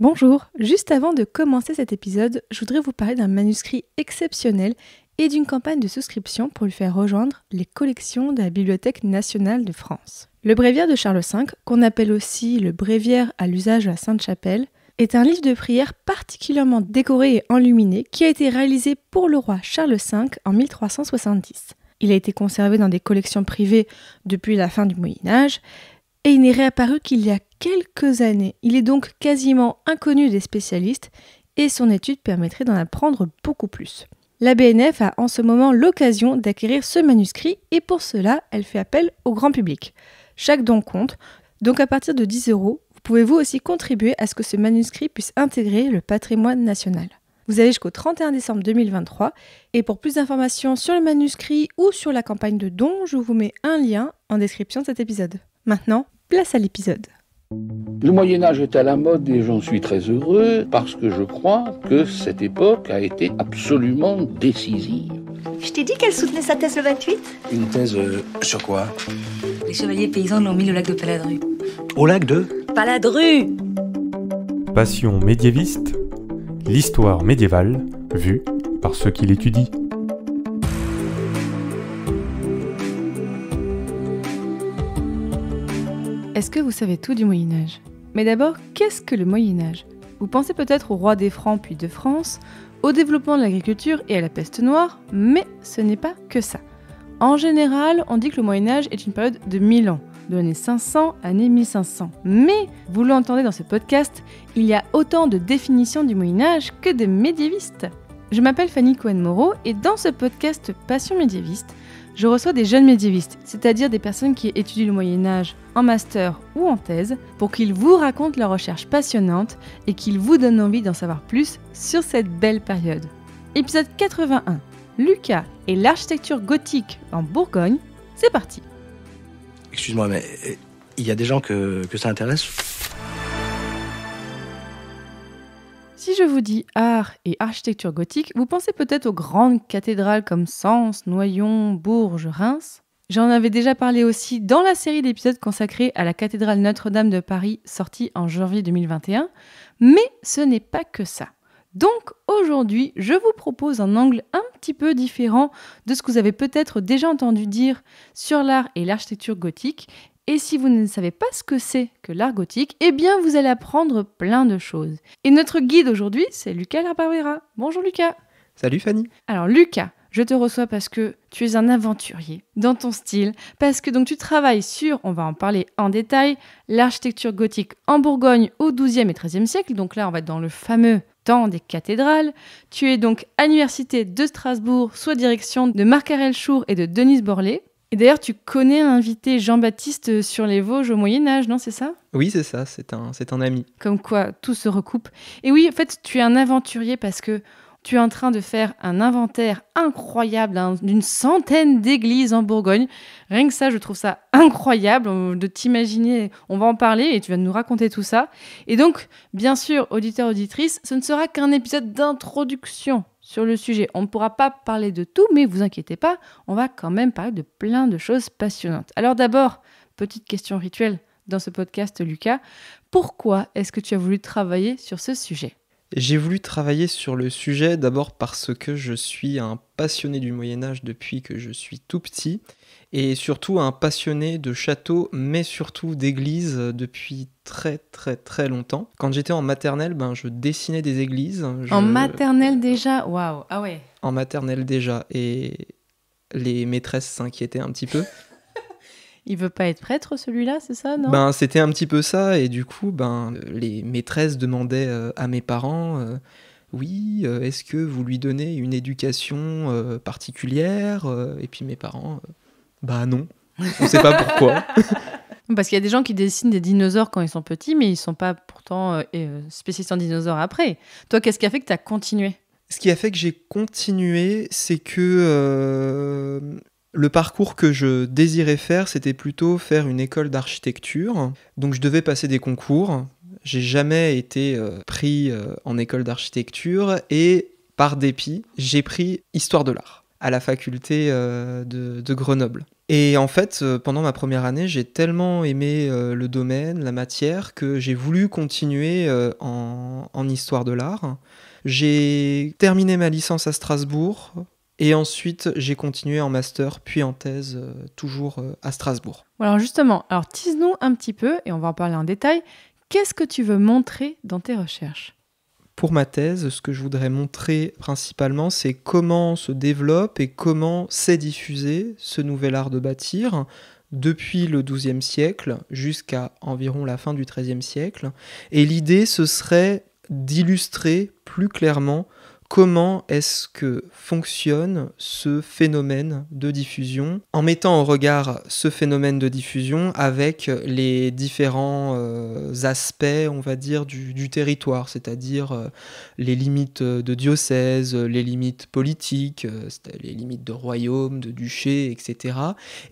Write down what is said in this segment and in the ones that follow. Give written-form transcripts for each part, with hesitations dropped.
Bonjour, juste avant de commencer cet épisode, je voudrais vous parler d'un manuscrit exceptionnel et d'une campagne de souscription pour lui faire rejoindre les collections de la Bibliothèque nationale de France. Le bréviaire de Charles V, qu'on appelle aussi le bréviaire à l'usage de la Sainte-Chapelle, est un livre de prière particulièrement décoré et enluminé qui a été réalisé pour le roi Charles V en 1370. Il a été conservé dans des collections privées depuis la fin du Moyen-Âge et il n'est réapparu qu'il y a quelques années. Il est donc quasiment inconnu des spécialistes et son étude permettrait d'en apprendre beaucoup plus. La BNF a en ce moment l'occasion d'acquérir ce manuscrit et pour cela, elle fait appel au grand public. Chaque don compte, donc à partir de 10 €, vous pouvez vous aussi contribuer à ce que ce manuscrit puisse intégrer le patrimoine national. Vous avez jusqu'au 31 décembre 2023 et pour plus d'informations sur le manuscrit ou sur la campagne de dons, je vous mets un lien en description de cet épisode. Maintenant, place à l'épisode. Le Moyen-Âge est à la mode et j'en suis très heureux parce que je crois que cette époque a été absolument décisive. Je t'ai dit qu'elle soutenait sa thèse le 28 ? Une thèse sur quoi ? Les chevaliers paysans l'ont mis au lac de Paladru. Au lac de Paladru ! Passion médiéviste, l'histoire médiévale vue par ceux qui l'étudient. Est-ce que vous savez tout du Moyen-Âge ? Mais d'abord, qu'est-ce que le Moyen-Âge ? Vous pensez peut-être au roi des Francs puis de France, au développement de l'agriculture et à la peste noire, mais ce n'est pas que ça. En général, on dit que le Moyen-Âge est une période de 1000 ans, de l'année 500 à l'année 1500. Mais, vous l'entendez dans ce podcast, il y a autant de définitions du Moyen-Âge que de médiévistes. Je m'appelle Fanny Cohen-Moreau et dans ce podcast Passion médiéviste, je reçois des jeunes médiévistes, c'est-à-dire des personnes qui étudient le Moyen-Âge en master ou en thèse, pour qu'ils vous racontent leurs recherches passionnantes et qu'ils vous donnent envie d'en savoir plus sur cette belle période. Épisode 81, Lucas et l'architecture gothique en Bourgogne, c'est parti. Excuse-moi, mais il y a des gens que ça intéresse ? Si je vous dis art et architecture gothique, vous pensez peut-être aux grandes cathédrales comme Sens, Noyon, Bourges, Reims. J'en avais déjà parlé aussi dans la série d'épisodes consacrée à la cathédrale Notre-Dame de Paris, sortie en janvier 2021. Mais ce n'est pas que ça. Donc aujourd'hui, je vous propose un angle un petit peu différent de ce que vous avez peut-être déjà entendu dire sur l'art et l'architecture gothique. Et si vous ne savez pas ce que c'est que l'art gothique, eh bien vous allez apprendre plein de choses. Et notre guide aujourd'hui, c'est Lucas Larbawera. Bonjour Lucas. Salut Fanny. Alors Lucas, je te reçois parce que tu es un aventurier dans ton style, parce que donc tu travailles sur, on va en parler en détail, l'architecture gothique en Bourgogne au XIIe et XIIIe siècle. Donc là, on va être dans le fameux temps des cathédrales. Tu es donc à l'université de Strasbourg, sous direction de Marc Arelchour et de Denise Borlée. Et d'ailleurs, tu connais l'invité Jean-Baptiste sur les Vosges au Moyen-Âge, non, c'est ça ? Oui, c'est ça, c'est un ami. Comme quoi, tout se recoupe. Et oui, en fait, tu es un aventurier parce que tu es en train de faire un inventaire incroyable d'une centaine d'églises en Bourgogne. Rien que ça, je trouve ça incroyable de t'imaginer. On va en parler et tu vas nous raconter tout ça. Et donc, bien sûr, auditeurs, auditrices, ce ne sera qu'un épisode d'introduction sur le sujet. On ne pourra pas parler de tout, mais vous inquiétez pas, on va quand même parler de plein de choses passionnantes. Alors d'abord, petite question rituelle dans ce podcast, Lucas. Pourquoi est-ce que tu as voulu travailler sur ce sujet ? J'ai voulu travailler sur le sujet d'abord parce que je suis un passionné du Moyen-Âge depuis que je suis tout petit et surtout un passionné de châteaux mais surtout d'églises depuis très très très longtemps. Quand j'étais en maternelle, je dessinais des églises. En maternelle déjà ? Waouh, ah ouais. En maternelle déjà et les maîtresses s'inquiétaient un petit peu. Il veut pas être prêtre celui-là, c'est ça, non ? C'était un petit peu ça, et du coup, les maîtresses demandaient à mes parents oui, est-ce que vous lui donnez une éducation particulière ? Et puis mes parents, non, on sait pas pourquoi. Parce qu'il y a des gens qui dessinent des dinosaures quand ils sont petits, mais ils sont pas pourtant spécialistes en dinosaures après. Toi, qu'est-ce qui a fait que tu as continué ? Ce qui a fait que j'ai continué, c'est que le parcours que je désirais faire, c'était plutôt faire une école d'architecture. Donc je devais passer des concours. J'ai jamais été pris en école d'architecture et par dépit, j'ai pris Histoire de l'art à la faculté de Grenoble. Et en fait, pendant ma première année, j'ai tellement aimé le domaine, la matière, que j'ai voulu continuer en histoire de l'art. J'ai terminé ma licence à Strasbourg et ensuite j'ai continué en master puis en thèse, toujours à Strasbourg. Alors justement, tease-nous un petit peu, et on va en parler en détail. Qu'est-ce que tu veux montrer dans tes recherches ? Pour ma thèse, ce que je voudrais montrer principalement, c'est comment se développe et comment s'est diffusé ce nouvel art de bâtir depuis le XIIe siècle jusqu'à environ la fin du XIIIe siècle. Et l'idée, ce serait d'illustrer plus clairement comment est-ce que fonctionne ce phénomène de diffusion, en mettant en regard ce phénomène de diffusion avec les différents aspects, on va dire, du territoire, c'est-à-dire les limites de diocèse, les limites politiques, les limites de royaume, de duché, etc.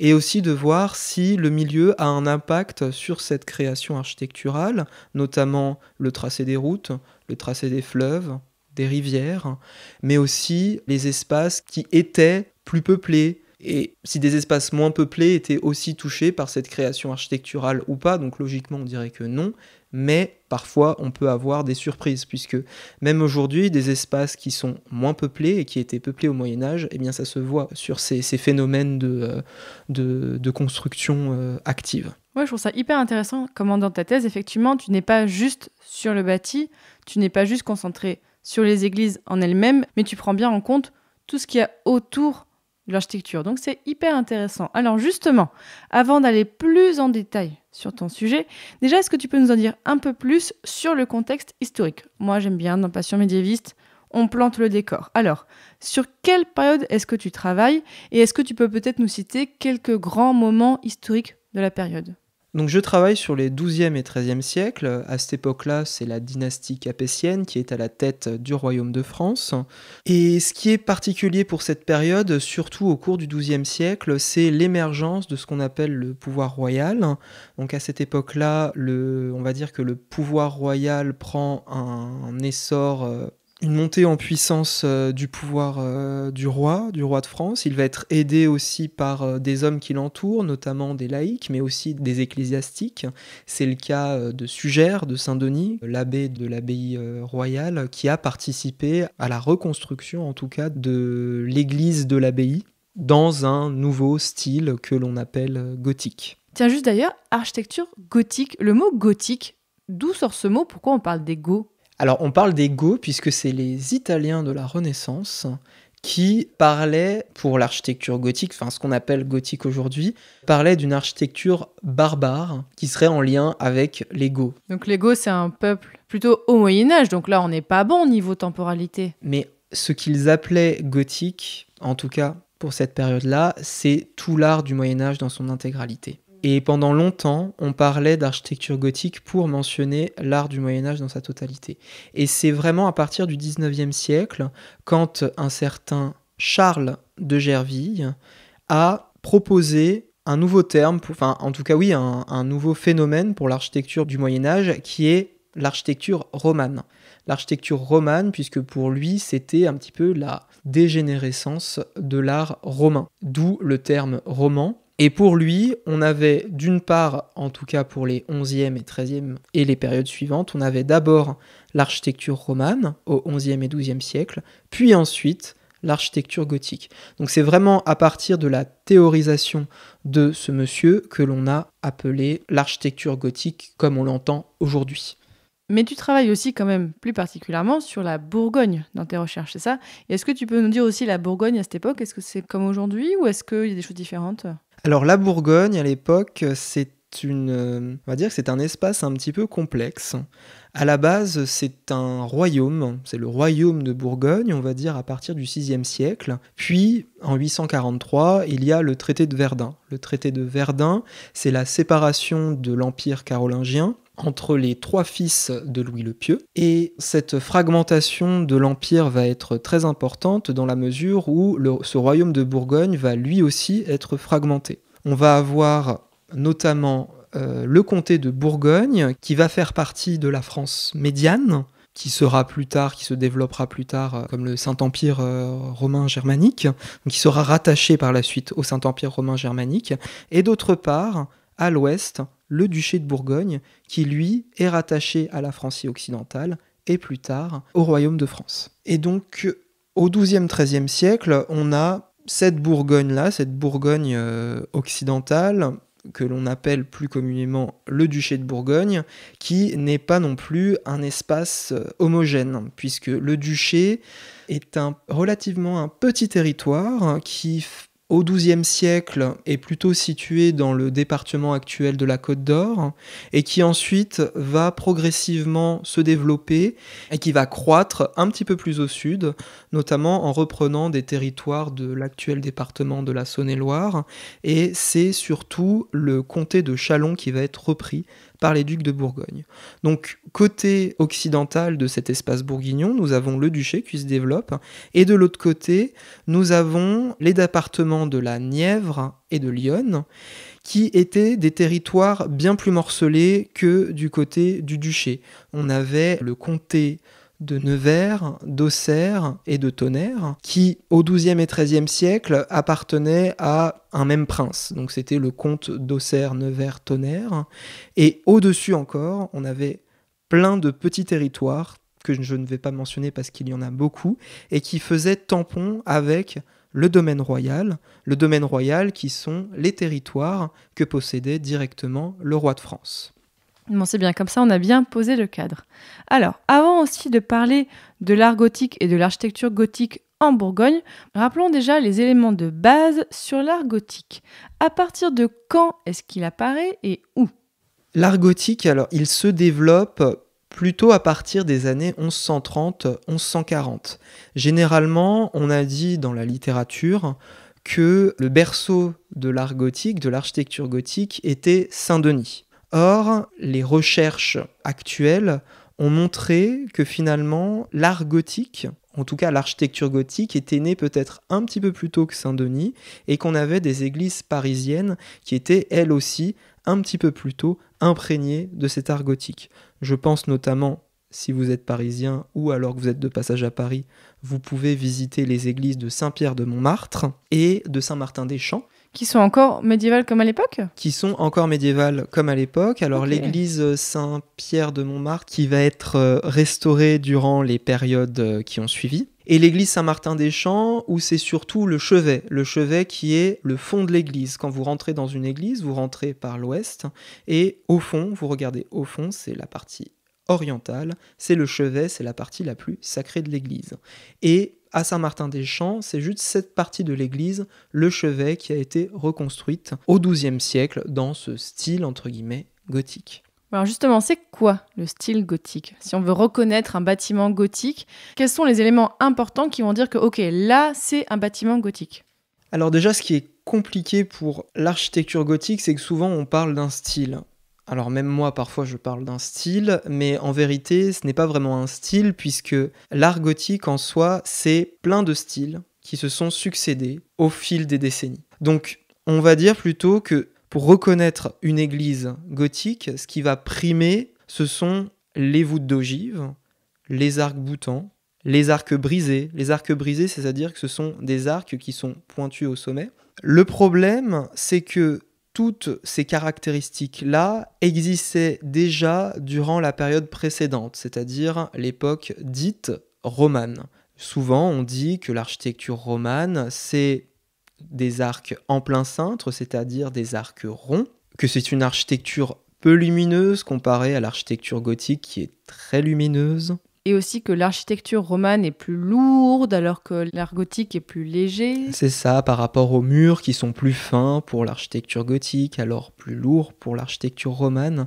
Et aussi de voir si le milieu a un impact sur cette création architecturale, notamment le tracé des routes, le tracé des fleuves, des rivières, mais aussi les espaces qui étaient plus peuplés, et si des espaces moins peuplés étaient aussi touchés par cette création architecturale ou pas, donc logiquement on dirait que non, mais parfois on peut avoir des surprises, puisque même aujourd'hui, des espaces qui sont moins peuplés et qui étaient peuplés au Moyen-Âge, eh bien ça se voit sur ces phénomènes de construction active. Ouais, je trouve ça hyper intéressant comment dans ta thèse, effectivement, tu n'es pas juste sur le bâti, tu n'es pas juste concentré sur les églises en elles-mêmes, mais tu prends bien en compte tout ce qu'il y a autour de l'architecture. Donc c'est hyper intéressant. Alors justement, avant d'aller plus en détail sur ton sujet, déjà, est-ce que tu peux nous en dire un peu plus sur le contexte historique ? Moi, j'aime bien, dans Passion médiéviste, on plante le décor. Alors, sur quelle période est-ce que tu travailles ? Et est-ce que tu peux peut-être nous citer quelques grands moments historiques de la période ? Donc je travaille sur les XIIe et XIIIe siècles. À cette époque-là, c'est la dynastie capétienne qui est à la tête du royaume de France. Et ce qui est particulier pour cette période, surtout au cours du XIIe siècle, c'est l'émergence de ce qu'on appelle le pouvoir royal. Donc à cette époque-là, on va dire que le pouvoir royal prend un essor, une montée en puissance du pouvoir du roi de France. Il va être aidé aussi par des hommes qui l'entourent, notamment des laïcs, mais aussi des ecclésiastiques. C'est le cas de Sugère, de Saint-Denis, l'abbé de l'abbaye royale, qui a participé à la reconstruction, en tout cas, de l'église de l'abbaye, dans un nouveau style que l'on appelle gothique. Tiens, juste d'ailleurs, architecture gothique, le mot gothique, d'où sort ce mot ? Pourquoi on parle des Goths ? Alors, on parle des Goths puisque c'est les Italiens de la Renaissance qui parlaient, pour l'architecture gothique, enfin ce qu'on appelle gothique aujourd'hui, parlaient d'une architecture barbare qui serait en lien avec les Goths. Donc les Goths, c'est un peuple plutôt au Moyen-Âge, donc là on n'est pas bon niveau temporalité. Mais ce qu'ils appelaient gothique, en tout cas pour cette période-là, c'est tout l'art du Moyen-Âge dans son intégralité. Et pendant longtemps, on parlait d'architecture gothique pour mentionner l'art du Moyen-Âge dans sa totalité. Et c'est vraiment à partir du XIXe siècle, quand un certain Charles de Gerville a proposé un nouveau terme, un nouveau phénomène pour l'architecture du Moyen-Âge, qui est l'architecture romane. L'architecture romane, puisque pour lui, c'était un petit peu la dégénérescence de l'art romain, d'où le terme roman. Et pour lui, on avait d'une part, en tout cas pour les 11e et 13e et les périodes suivantes, on avait d'abord l'architecture romane au 11e et 12e siècle, puis ensuite l'architecture gothique. Donc c'est vraiment à partir de la théorisation de ce monsieur que l'on a appelé l'architecture gothique comme on l'entend aujourd'hui. Mais tu travailles aussi quand même plus particulièrement sur la Bourgogne dans tes recherches, c'est ça ? Et est-ce que tu peux nous dire aussi la Bourgogne à cette époque ? Est-ce que c'est comme aujourd'hui ou est-ce qu'il y a des choses différentes ? Alors la Bourgogne à l'époque, on va dire que c'est un espace un petit peu complexe. À la base, c'est un royaume, c'est le royaume de Bourgogne, on va dire à partir du VIe siècle. Puis, en 843, il y a le traité de Verdun. Le traité de Verdun, c'est la séparation de l'Empire carolingien entre les trois fils de Louis le Pieux. Et cette fragmentation de l'Empire va être très importante dans la mesure où ce royaume de Bourgogne va lui aussi être fragmenté. On va avoir notamment le comté de Bourgogne qui va faire partie de la France médiane, qui se développera plus tard comme le Saint-Empire romain germanique, donc qui sera rattaché par la suite au Saint-Empire romain germanique, et d'autre part, à l'ouest, le duché de Bourgogne, qui lui est rattaché à la Francie occidentale, et plus tard au royaume de France. Et donc, au XIIe, XIIIe siècle, on a cette Bourgogne-là, cette Bourgogne occidentale, que l'on appelle plus communément le duché de Bourgogne, qui n'est pas non plus un espace homogène, puisque le duché est relativement un petit territoire qui, au XIIe siècle, est plutôt situé dans le département actuel de la Côte d'Or, et qui ensuite va progressivement se développer, et qui va croître un petit peu plus au sud, notamment en reprenant des territoires de l'actuel département de la Saône-et-Loire, et c'est surtout le comté de Châlons qui va être repris par les ducs de Bourgogne. Donc, côté occidental de cet espace bourguignon, nous avons le duché qui se développe, et de l'autre côté, nous avons les départements de la Nièvre et de l'Yonne, qui étaient des territoires bien plus morcelés que du côté du duché. On avait le comté de Nevers, d'Auxerre et de Tonnerre, qui, au XIIe et XIIIe siècle, appartenaient à un même prince. Donc c'était le comte d'Auxerre, Nevers, Tonnerre. Et au-dessus encore, on avait plein de petits territoires, que je ne vais pas mentionner parce qu'il y en a beaucoup, et qui faisaient tampon avec le domaine royal qui sont les territoires que possédait directement le roi de France. Bon, c'est bien, comme ça on a bien posé le cadre. Alors, avant aussi de parler de l'art gothique et de l'architecture gothique en Bourgogne, rappelons déjà les éléments de base sur l'art gothique. À partir de quand est-ce qu'il apparaît et où ? L'art gothique, alors, il se développe plutôt à partir des années 1130-1140. Généralement, on a dit dans la littérature que le berceau de l'art gothique, de l'architecture gothique, était Saint-Denis. Or, les recherches actuelles ont montré que finalement, l'art gothique, en tout cas l'architecture gothique, était née peut-être un petit peu plus tôt que Saint-Denis et qu'on avait des églises parisiennes qui étaient elles aussi un petit peu plus tôt imprégnées de cet art gothique. Je pense notamment, si vous êtes parisien ou alors que vous êtes de passage à Paris, vous pouvez visiter les églises de Saint-Pierre de Montmartre et de Saint-Martin-des-Champs. Qui sont encore médiévales comme à l'époque ? Qui sont encore médiévales comme à l'époque. Alors l'église Saint-Pierre de Montmartre qui va être restaurée durant les périodes qui ont suivi. Et l'église Saint-Martin-des-Champs où c'est surtout le chevet qui est le fond de l'église. Quand vous rentrez dans une église, vous rentrez par l'ouest et au fond, vous regardez au fond, c'est la partie orientale, c'est le chevet, c'est la partie la plus sacrée de l'église. Et à Saint-Martin-des-Champs, c'est juste cette partie de l'église, le chevet, qui a été reconstruite au XIIe siècle dans ce style, entre guillemets, gothique. Alors justement, c'est quoi le style gothique ? Si on veut reconnaître un bâtiment gothique, quels sont les éléments importants qui vont dire que, ok, là, c'est un bâtiment gothique ? Alors déjà, ce qui est compliqué pour l'architecture gothique, c'est que souvent on parle d'un style. Alors même moi, parfois, je parle d'un style, mais en vérité, ce n'est pas vraiment un style, puisque l'art gothique, en soi, c'est plein de styles qui se sont succédés au fil des décennies. Donc, on va dire plutôt que pour reconnaître une église gothique, ce qui va primer, ce sont les voûtes d'ogive, les arcs boutants, les arcs brisés. Les arcs brisés, c'est-à-dire que ce sont des arcs qui sont pointus au sommet. Le problème, c'est que toutes ces caractéristiques-là existaient déjà durant la période précédente, c'est-à-dire l'époque dite romane. Souvent, on dit que l'architecture romane, c'est des arcs en plein cintre, c'est-à-dire des arcs ronds, que c'est une architecture peu lumineuse comparée à l'architecture gothique qui est très lumineuse. Et aussi que l'architecture romane est plus lourde alors que l'art gothique est plus léger. C'est ça, par rapport aux murs qui sont plus fins pour l'architecture gothique, alors plus lourds pour l'architecture romane.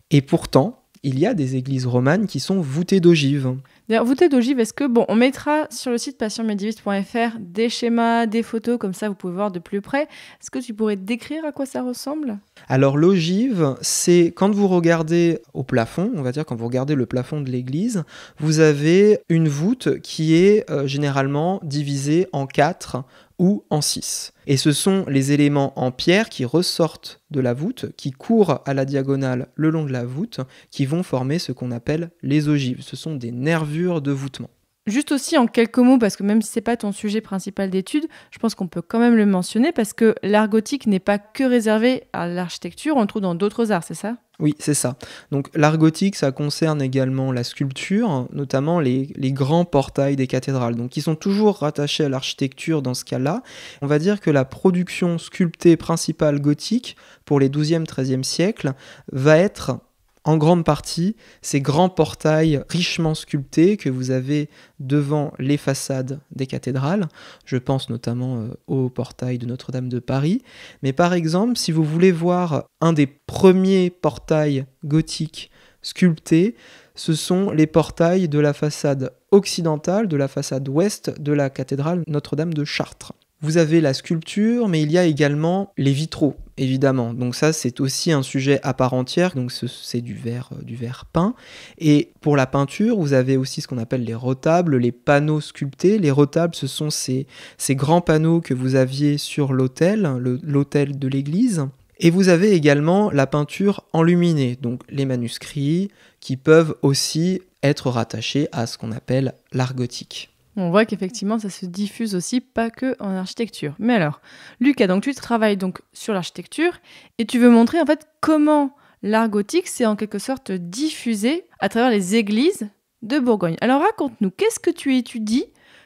Et pourtant, il y a des églises romanes qui sont voûtées d'ogives. D'ailleurs, voûtées d'ogives, est-ce que, on mettra sur le site passionmédiéviste.fr des schémas, des photos, comme ça vous pouvez voir de plus près. Est-ce que tu pourrais décrire à quoi ça ressemble ? Alors l'ogive, c'est quand vous regardez au plafond, on va dire quand vous regardez le plafond de l'église, vous avez une voûte qui est généralement divisée en 4 ou en 6. Et ce sont les éléments en pierre qui ressortent de la voûte, qui courent à la diagonale le long de la voûte, qui vont former ce qu'on appelle les ogives. Ce sont des nervures de voûtement. Juste aussi en quelques mots, parce que même si c'est pas ton sujet principal d'étude, je pense qu'on peut quand même le mentionner, parce que l'art gothique n'est pas que réservé à l'architecture, on le trouve dans d'autres arts, c'est ça ? Oui, c'est ça. Donc l'art gothique, ça concerne également la sculpture, notamment les grands portails des cathédrales, donc qui sont toujours rattachés à l'architecture dans ce cas-là. On va dire que la production sculptée principale gothique pour les 12e, 13e siècles va être en grande partie ces grands portails richement sculptés que vous avez devant les façades des cathédrales. Je pense notamment au portail de Notre-Dame de Paris. Mais par exemple, si vous voulez voir un des premiers portails gothiques sculptés, ce sont les portails de la façade occidentale, de la façade ouest de la cathédrale Notre-Dame de Chartres. Vous avez la sculpture, mais il y a également les vitraux, évidemment. Donc ça, c'est aussi un sujet à part entière. Donc c'est du verre peint. Et pour la peinture, vous avez aussi ce qu'on appelle les retables, les panneaux sculptés. Les retables, ce sont ces grands panneaux que vous aviez sur l'autel de l'église. Et vous avez également la peinture enluminée, donc les manuscrits, qui peuvent aussi être rattachés à ce qu'on appelle l'art gothique. On voit qu'effectivement, ça se diffuse aussi pas que en architecture. Mais alors, Lucas, donc tu travailles donc sur l'architecture et tu veux montrer en fait comment l'art gothique s'est en quelque sorte diffusé à travers les églises de Bourgogne. Alors raconte-nous, qu'est-ce que tu étudies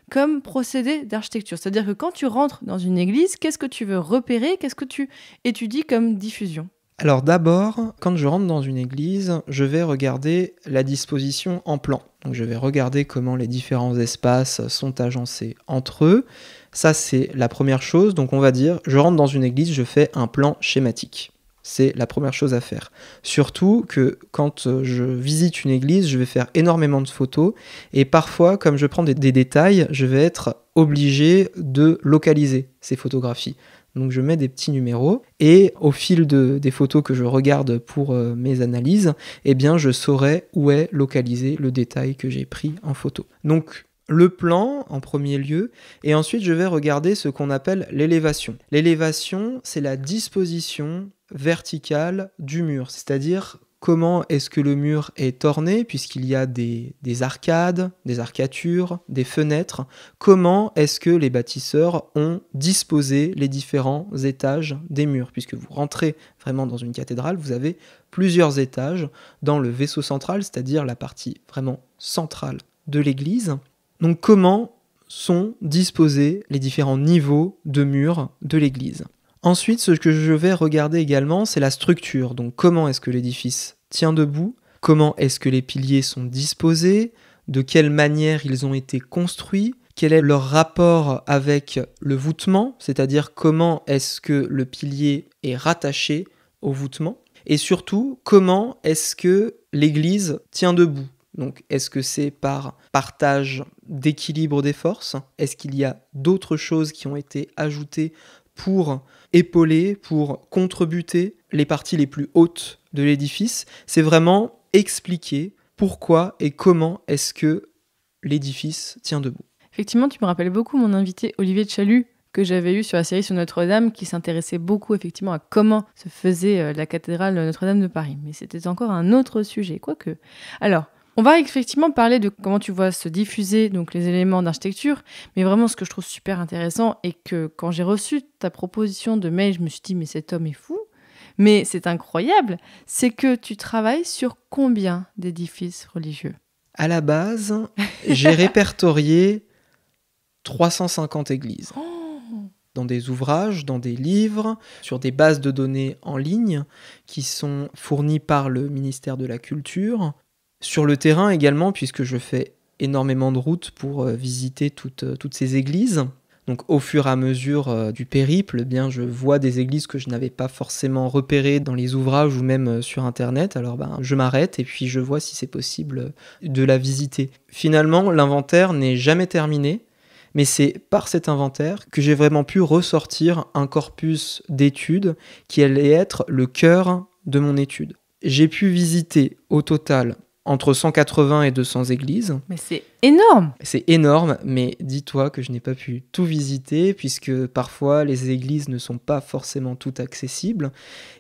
comme procédé d'architecture ? C'est-à-dire que quand tu rentres dans une église, qu'est-ce que tu veux repérer ? Qu'est-ce que tu étudies comme diffusion ? Alors d'abord, quand je rentre dans une église, je vais regarder la disposition en plan. Donc je vais regarder comment les différents espaces sont agencés entre eux. Ça, c'est la première chose. Donc on va dire, je rentre dans une église, je fais un plan schématique. C'est la première chose à faire. Surtout que quand je visite une église, je vais faire énormément de photos. Et parfois, comme je prends des détails, je vais être obligé de localiser ces photographies. Donc je mets des petits numéros et au fil des photos que je regarde pour mes analyses, eh bien je saurai où est localisé le détail que j'ai pris en photo. Donc le plan en premier lieu et ensuite je vais regarder ce qu'on appelle l'élévation. L'élévation, c'est la disposition verticale du mur, c'est-à-dire comment est-ce que le mur est orné, puisqu'il y a des arcades, des arcatures, des fenêtres. Comment est-ce que les bâtisseurs ont disposé les différents étages des murs, puisque vous rentrez vraiment dans une cathédrale, vous avez plusieurs étages dans le vaisseau central, c'est-à-dire la partie vraiment centrale de l'église. Donc comment sont disposés les différents niveaux de murs de l'église ? Ensuite, ce que je vais regarder également, c'est la structure. Donc, comment est-ce que l'édifice tient debout ? Comment est-ce que les piliers sont disposés ? De quelle manière ils ont été construits ? Quel est leur rapport avec le voûtement ? C'est-à-dire, comment est-ce que le pilier est rattaché au voûtement ? Et surtout, comment est-ce que l'église tient debout ? Donc, est-ce que c'est par partage d'équilibre des forces ? Est-ce qu'il y a d'autres choses qui ont été ajoutées pour épauler, pour contrebuter les parties les plus hautes de l'édifice? C'est vraiment expliquer pourquoi et comment est-ce que l'édifice tient debout. Effectivement, tu me rappelles beaucoup mon invité Olivier de Chalut, que j'avais eu sur la série sur Notre-Dame, qui s'intéressait beaucoup effectivement à comment se faisait la cathédrale Notre-Dame de Paris. Mais c'était encore un autre sujet, quoique. Alors, on va effectivement parler de comment tu vois se diffuser donc les éléments d'architecture, mais vraiment ce que je trouve super intéressant et que quand j'ai reçu ta proposition de mail, je me suis dit mais cet homme est fou, mais c'est incroyable, c'est que tu travailles sur combien d'édifices religieux ? À la base, j'ai répertorié 350 églises. Dans des ouvrages, dans des livres, sur des bases de données en ligne qui sont fournies par le ministère de la Culture. Sur le terrain également, puisque je fais énormément de routes pour visiter toutes ces églises. Donc au fur et à mesure du périple, eh bien, je vois des églises que je n'avais pas forcément repérées dans les ouvrages ou même sur Internet. Alors je m'arrête et puis je vois si c'est possible de la visiter. Finalement, l'inventaire n'est jamais terminé, mais c'est par cet inventaire que j'ai vraiment pu ressortir un corpus d'études qui allait être le cœur de mon étude. J'ai pu visiter au total entre 180 et 200 églises. Mais c'est énorme! C'est énorme, mais dis-toi que je n'ai pas pu tout visiter, puisque parfois les églises ne sont pas forcément toutes accessibles.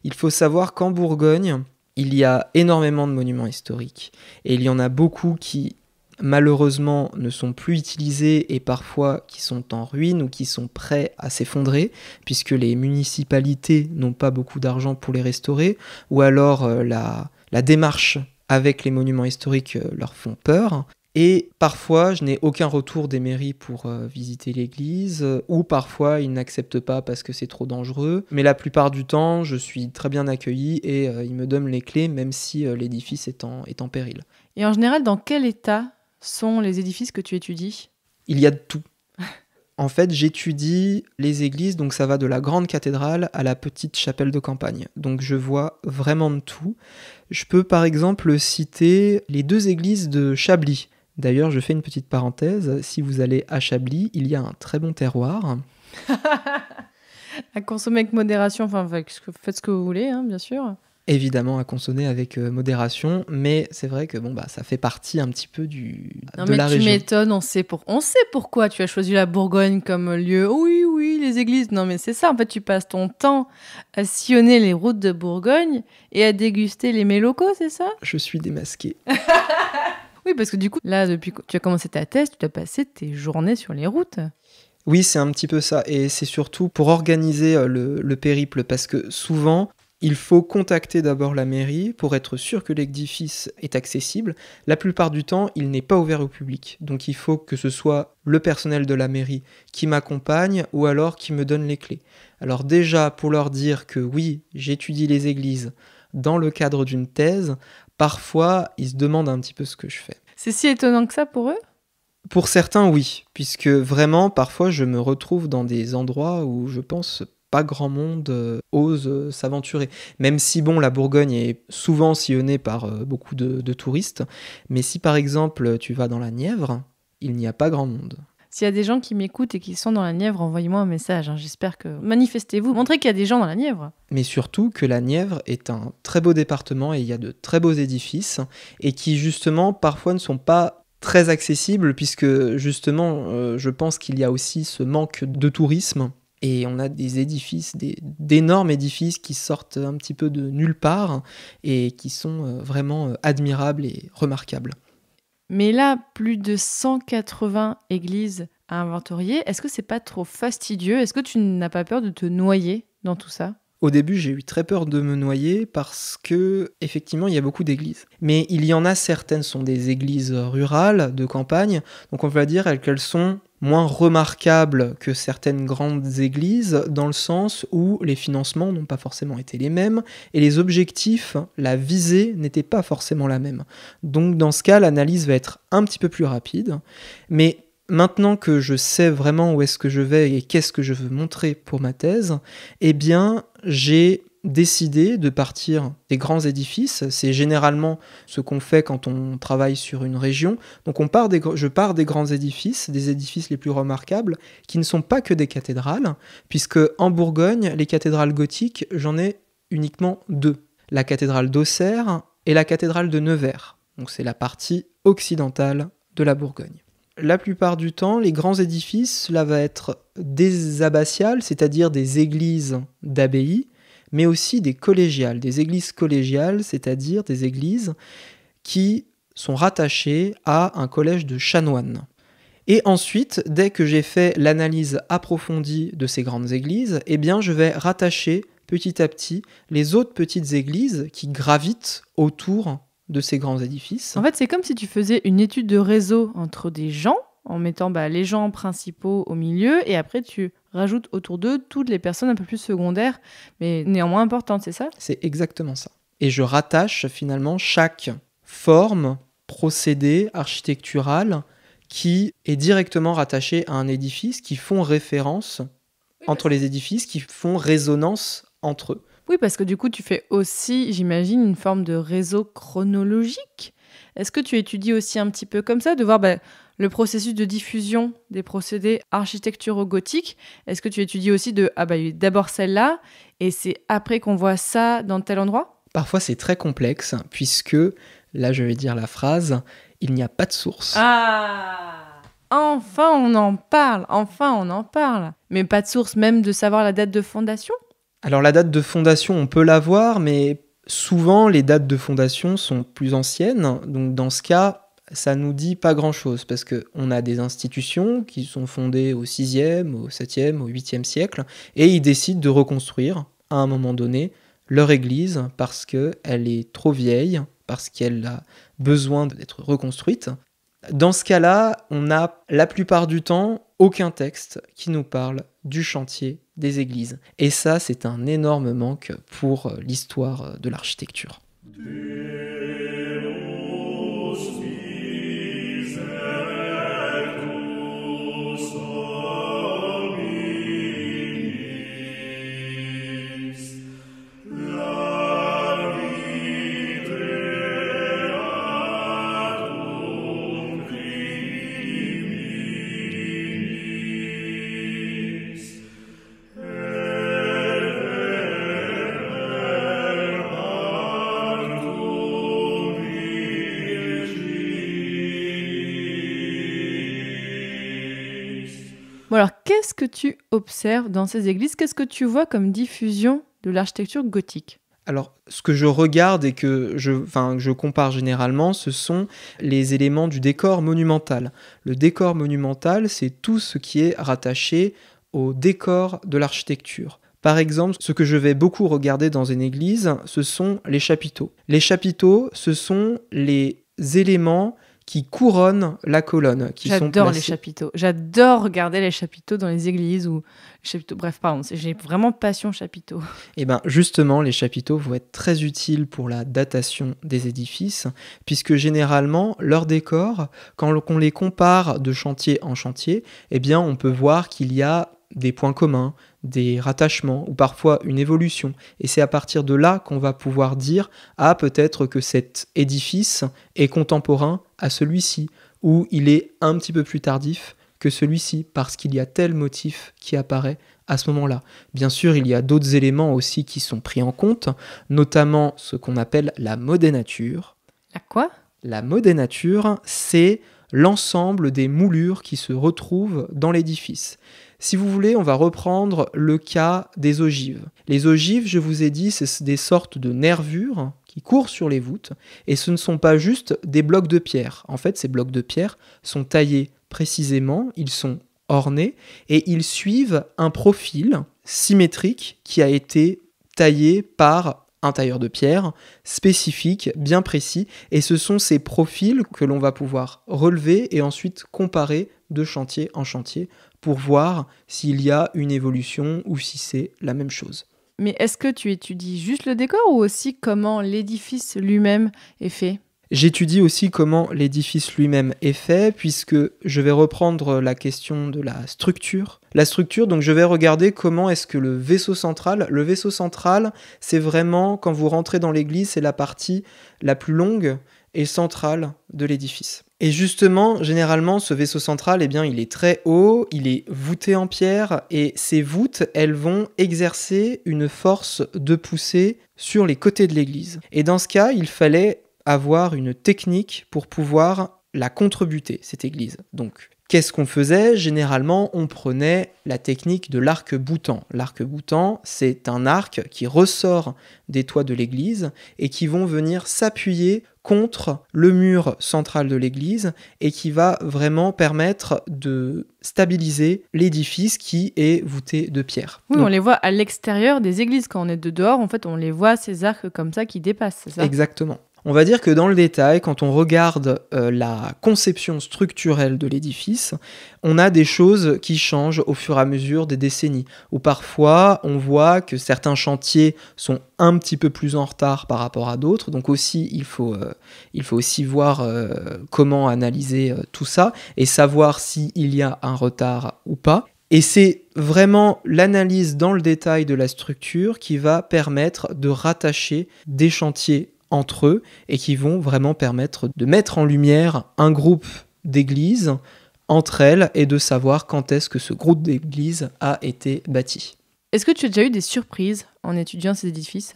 Il faut savoir qu'en Bourgogne, il y a énormément de monuments historiques. Et il y en a beaucoup qui, malheureusement, ne sont plus utilisés et parfois qui sont en ruine ou qui sont prêts à s'effondrer, puisque les municipalités n'ont pas beaucoup d'argent pour les restaurer, ou alors la démarche avec les monuments historiques leur font peur. Et parfois, je n'ai aucun retour des mairies pour visiter l'église, ou parfois ils n'acceptent pas parce que c'est trop dangereux. Mais la plupart du temps, je suis très bien accueilli et ils me donnent les clés, même si l'édifice est en péril. Et en général, dans quel état sont les édifices que tu étudies? Il y a de tout. En fait, j'étudie les églises, donc ça va de la grande cathédrale à la petite chapelle de campagne. Donc je vois vraiment de tout. Je peux par exemple citer les 2 églises de Chablis. D'ailleurs, je fais une petite parenthèse, si vous allez à Chablis, il y a un très bon terroir. À consommer avec modération, enfin faites ce que vous voulez, hein, bien sûr. Évidemment à consommer avec modération, mais c'est vrai que ça fait partie un petit peu Non, de mais la tu région. m'étonnes, on sait pourquoi tu as choisi la Bourgogne comme lieu. Oui, les églises. Non, mais c'est ça, en fait, tu passes ton temps à sillonner les routes de Bourgogne et à déguster les mets locaux, c'est ça? Je suis démasqué. Oui, parce que du coup, là, depuis que tu as commencé ta thèse, tu as passé tes journées sur les routes. Oui, c'est un petit peu ça, et c'est surtout pour organiser le périple, parce que souvent, il faut contacter d'abord la mairie pour être sûr que l'édifice est accessible. La plupart du temps, il n'est pas ouvert au public. Donc il faut que ce soit le personnel de la mairie qui m'accompagne ou alors qui me donne les clés. Alors déjà, pour leur dire que oui, j'étudie les églises dans le cadre d'une thèse, parfois, ils se demandent un petit peu ce que je fais. C'est si étonnant que ça pour eux? Pour certains, oui, puisque vraiment, parfois, je me retrouve dans des endroits où je pense pas grand monde ose s'aventurer. Même si, la Bourgogne est souvent sillonnée par beaucoup de touristes, mais si par exemple tu vas dans la Nièvre, il n'y a pas grand monde. S'il y a des gens qui m'écoutent et qui sont dans la Nièvre, envoyez-moi un message. J'espère que... Manifestez-vous, montrez qu'il y a des gens dans la Nièvre. Mais surtout que la Nièvre est un très beau département et il y a de très beaux édifices et qui justement parfois ne sont pas très accessibles puisque justement je pense qu'il y a aussi ce manque de tourisme. Et on a des édifices, d'énormes édifices qui sortent un petit peu de nulle part et qui sont vraiment admirables et remarquables. Mais là, plus de 180 églises à inventorier. Est-ce que c'est pas trop fastidieux? Est-ce que tu n'as pas peur de te noyer dans tout ça? Au début, j'ai eu très peur de me noyer parce que, effectivement, il y a beaucoup d'églises. Mais il y en a certaines sont des églises rurales, de campagne. Donc on va dire qu'elles sont moins remarquables que certaines grandes églises, dans le sens où les financements n'ont pas forcément été les mêmes, et les objectifs, la visée, n'était pas forcément la même. Donc dans ce cas, l'analyse va être un petit peu plus rapide. Mais maintenant que je sais vraiment où est-ce que je vais et qu'est-ce que je veux montrer pour ma thèse, eh bien, j'ai décidé de partir des grands édifices. C'est généralement ce qu'on fait quand on travaille sur une région. Donc je pars des grands édifices, des édifices les plus remarquables, qui ne sont pas que des cathédrales, puisque en Bourgogne, les cathédrales gothiques, j'en ai uniquement 2. La cathédrale d'Auxerre et la cathédrale de Nevers. Donc c'est la partie occidentale de la Bourgogne. La plupart du temps, les grands édifices, cela va être des abbatiales, c'est-à-dire des églises d'abbaye, mais aussi des collégiales, des églises collégiales, c'est-à-dire des églises qui sont rattachées à un collège de chanoines. Et ensuite, dès que j'ai fait l'analyse approfondie de ces grandes églises, eh bien, je vais rattacher petit à petit les autres petites églises qui gravitent autour de ces grands édifices. En fait, c'est comme si tu faisais une étude de réseau entre des gens, en mettant les gens principaux au milieu, et après tu rajoutes autour d'eux toutes les personnes un peu plus secondaires, mais néanmoins importantes, c'est ça? C'est exactement ça. Et je rattache finalement chaque forme, procédé architectural qui est directement rattaché à un édifice, qui font référence entre les édifices, qui font résonance entre eux. Oui, parce que du coup, tu fais aussi, j'imagine, une forme de réseau chronologique. Est-ce que tu étudies aussi un petit peu comme ça, de voir le processus de diffusion des procédés architecturo-gothiques? Est-ce que tu étudies aussi il y a eu d'abord celle-là, et c'est après qu'on voit ça dans tel endroit? Parfois, c'est très complexe, puisque Là, je vais dire la phrase « Il n'y a pas de source ». Ah, enfin on en parle. Mais pas de source même de savoir la date de fondation ? Alors la date de fondation, on peut l'avoir, mais souvent les dates de fondation sont plus anciennes. Donc dans ce cas, ça nous dit pas grand-chose, parce qu'on a des institutions qui sont fondées au 6e, au 7e, au 8e siècle, et ils décident de reconstruire, à un moment donné, leur église, parce qu'elle est trop vieille, parce qu'elle a besoin d'être reconstruite. Dans ce cas-là, on n'a la plupart du temps aucun texte qui nous parle du chantier des églises. Et ça, c'est un énorme manque pour l'histoire de l'architecture. Bon alors, qu'est-ce que tu observes dans ces églises ? Qu'est-ce que tu vois comme diffusion de l'architecture gothique ? Alors, ce que je regarde et que je compare généralement, ce sont les éléments du décor monumental. Le décor monumental, c'est tout ce qui est rattaché au décor de l'architecture. Par exemple, ce que je vais beaucoup regarder dans une église, ce sont les chapiteaux. Les chapiteaux, ce sont les éléments qui couronnent la colonne. J'adore les chapiteaux. J'adore regarder les chapiteaux dans les églises ou les chapiteaux. Bref, pardon, j'ai vraiment passion chapiteaux. Et bien justement, les chapiteaux vont être très utiles pour la datation des édifices, puisque généralement, leur décor, quand on les compare de chantier en chantier, eh bien on peut voir qu'il y a des points communs, des rattachements ou parfois une évolution. Et c'est à partir de là qu'on va pouvoir dire « Ah, peut-être que cet édifice est contemporain à celui-ci » ou « Il est un petit peu plus tardif que celui-ci parce qu'il y a tel motif qui apparaît à ce moment-là. » Bien sûr, il y a d'autres éléments aussi qui sont pris en compte, notamment ce qu'on appelle la modénature. La quoi ? La modénature, c'est l'ensemble des moulures qui se retrouvent dans l'édifice. Si vous voulez, on va reprendre le cas des ogives. Les ogives, je vous ai dit, c'est des sortes de nervures qui courent sur les voûtes, et ce ne sont pas juste des blocs de pierre. En fait, ces blocs de pierre sont taillés précisément, ils sont ornés, et ils suivent un profil symétrique qui a été taillé par un tailleur de pierre spécifique, bien précis, et ce sont ces profils que l'on va pouvoir relever et ensuite comparer de chantier en chantier pour voir s'il y a une évolution ou si c'est la même chose. Mais est-ce que tu étudies juste le décor ou aussi comment l'édifice lui-même est fait ? J'étudie aussi comment l'édifice lui-même est fait, puisque je vais reprendre la question de la structure. La structure, donc je vais regarder comment est-ce que le vaisseau central, c'est vraiment, quand vous rentrez dans l'église, c'est la partie la plus longue et centrale de l'édifice. Et justement, généralement, ce vaisseau central, eh bien, il est très haut, il est voûté en pierre, et ces voûtes, elles vont exercer une force de poussée sur les côtés de l'église. Et dans ce cas, il fallait avoir une technique pour pouvoir la contrebuter, cette église. Donc, qu'est-ce qu'on faisait ? Généralement, on prenait la technique de l'arc-boutant. L'arc-boutant, c'est un arc qui ressort des toits de l'église et qui vont venir s'appuyer contre le mur central de l'église et qui va vraiment permettre de stabiliser l'édifice qui est voûté de pierre. Oui, donc, on les voit à l'extérieur des églises. Quand on est de dehors, en fait, on les voit, ces arcs comme ça qui dépassent, c'est ça ? Exactement. On va dire que dans le détail, quand on regarde la conception structurelle de l'édifice, on a des choses qui changent au fur et à mesure des décennies, où parfois on voit que certains chantiers sont un petit peu plus en retard par rapport à d'autres, donc aussi il faut aussi voir comment analyser tout ça et savoir s'il y a un retard ou pas. Et c'est vraiment l'analyse dans le détail de la structure qui va permettre de rattacher des chantiers entre eux et qui vont vraiment permettre de mettre en lumière un groupe d'églises entre elles et de savoir quand est-ce que ce groupe d'églises a été bâti. Est-ce que tu as déjà eu des surprises en étudiant ces édifices ?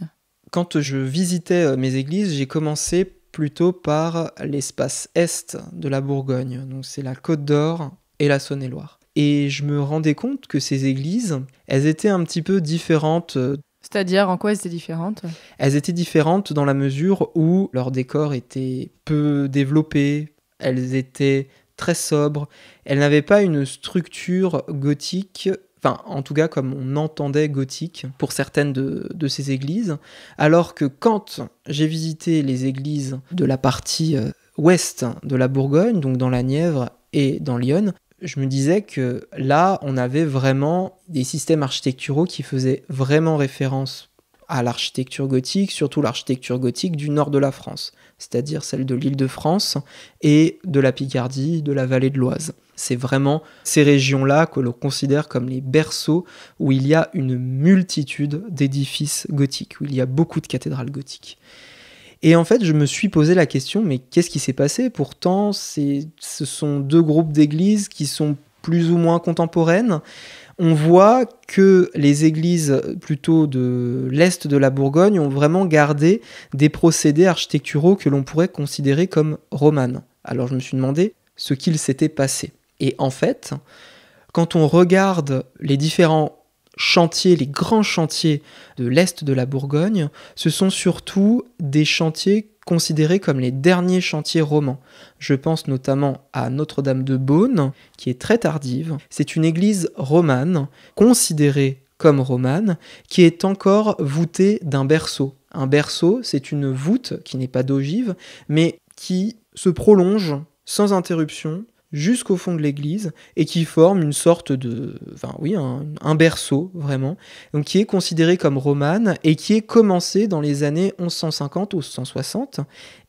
Quand je visitais mes églises, j'ai commencé plutôt par l'espace est de la Bourgogne. Donc c'est la Côte d'Or et la Saône-et-Loire. Et je me rendais compte que ces églises, elles étaient un petit peu différentes. C'est-à-dire, en quoi elles étaient différentes ? Elles étaient différentes dans la mesure où leur décor était peu développé, elles étaient très sobres, elles n'avaient pas une structure gothique, enfin en tout cas comme on entendait gothique pour certaines de ces églises, alors que quand j'ai visité les églises de la partie ouest de la Bourgogne, donc dans la Nièvre et dans l'Yonne, je me disais que là, on avait vraiment des systèmes architecturaux qui faisaient vraiment référence à l'architecture gothique, surtout l'architecture gothique du nord de la France, c'est-à-dire celle de l'Île-de-France et de la Picardie, de la vallée de l'Oise. C'est vraiment ces régions-là que l'on considère comme les berceaux où il y a une multitude d'édifices gothiques, où il y a beaucoup de cathédrales gothiques. Et en fait, je me suis posé la question, mais qu'est-ce qui s'est passé ? Pourtant, ce sont deux groupes d'églises qui sont plus ou moins contemporaines. On voit que les églises plutôt de l'est de la Bourgogne ont vraiment gardé des procédés architecturaux que l'on pourrait considérer comme romanes. Alors je me suis demandé ce qu'il s'était passé. Et en fait, quand on regarde les différents chantiers, les grands chantiers de l'est de la Bourgogne, ce sont surtout des chantiers considérés comme les derniers chantiers romans. Je pense notamment à Notre-Dame de Beaune, qui est très tardive. C'est une église romane, considérée comme romane, qui est encore voûtée d'un berceau. Un berceau, c'est une voûte qui n'est pas d'ogive, mais qui se prolonge sans interruption jusqu'au fond de l'église et qui forme une sorte de... un berceau, vraiment, donc qui est considéré comme romane et qui est commencé dans les années 1150 ou 1160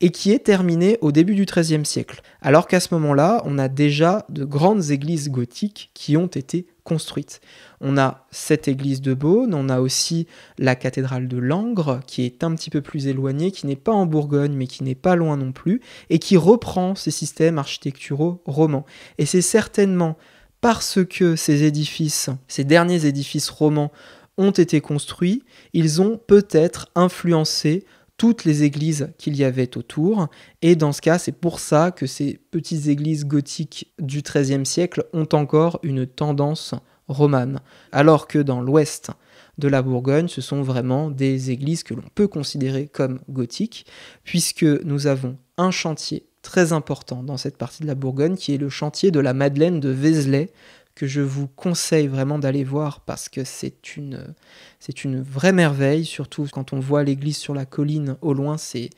et qui est terminé au début du XIIIe siècle. Alors qu'à ce moment-là, on a déjà de grandes églises gothiques qui ont été construites. On a cette église de Beaune, on a aussi la cathédrale de Langres, qui est un petit peu plus éloignée, qui n'est pas en Bourgogne, mais qui n'est pas loin non plus, et qui reprend ces systèmes architecturaux romans. Et c'est certainement parce que ces édifices, ces derniers édifices romans, ont été construits, ils ont peut-être influencé toutes les églises qu'il y avait autour, et dans ce cas, c'est pour ça que ces petites églises gothiques du XIIIe siècle ont encore une tendance romane, alors que dans l'ouest de la Bourgogne, ce sont vraiment des églises que l'on peut considérer comme gothiques, puisque nous avons un chantier très important dans cette partie de la Bourgogne, qui est le chantier de la Madeleine de Vézelay, que je vous conseille vraiment d'aller voir parce que c'est une vraie merveille, surtout quand on voit l'église sur la colline au loin, c'est